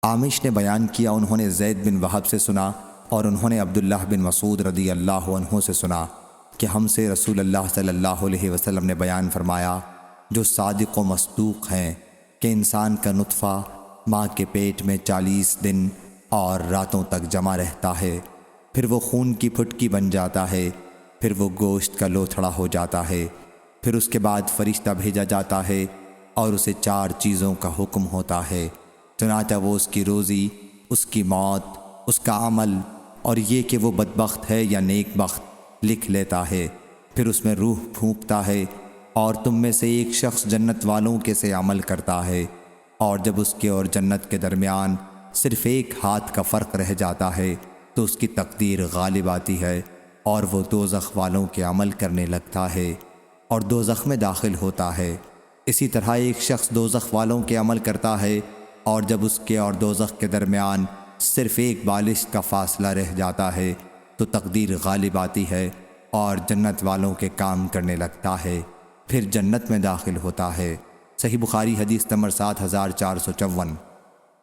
عامش نے بیان کیا انہوں نے زید بن وہب سے سنا اور انہوں نے عبداللہ بن مسعود رضی اللہ عنہ سے سنا کہ ہم سے رسول اللہ صلی اللہ علیہ وسلم نے بیان فرمایا، جو صادق و مصدوق ہیں کہ انسان کا نطفہ ماں کے پیٹ میں 40 دن اور راتوں تک جمع رہتا ہے، پھر وہ خون کی پھٹکی بن جاتا ہے، پھر وہ گوشت کا لوتھڑا ہو جاتا ہے، پھر اس کے بعد فرشتہ بھیجا جاتا ہے اور اسے 4 چیزوں کا حکم ہوتا ہے، چنانچہ وہ اس کی روزی، اس کی موت، اس کا عمل اور یہ کہ وہ بدبخت ہے یا نیک بخت لکھ لیتا ہے، پھر اس میں روح پھونکتا ہے اور تم میں سے ایک شخص جنت والوں کے سے عمل کرتا ہے، اور جب اس کے اور جنت کے درمیان صرف ایک ہاتھ کا فرق رہ جاتا ہے تو اس کی تقدیر غالب آتی ہے اور وہ دوزخ والوں کے عمل کرنے لگتا ہے اور دوزخ میں داخل ہوتا ہے۔ اسی طرح ایک شخص دوزخ والوں کے عمل کرتا ہے اور جب اس کے اور دوزخ کے درمیان صرف ایک بالشت کا فاصلہ رہ جاتا ہے تو تقدیر غالب آتی ہے اور جنت والوں کے کام کرنے لگتا ہے، پھر جنت میں داخل ہوتا ہے۔ صحیح بخاری حدیث نمبر 7454۔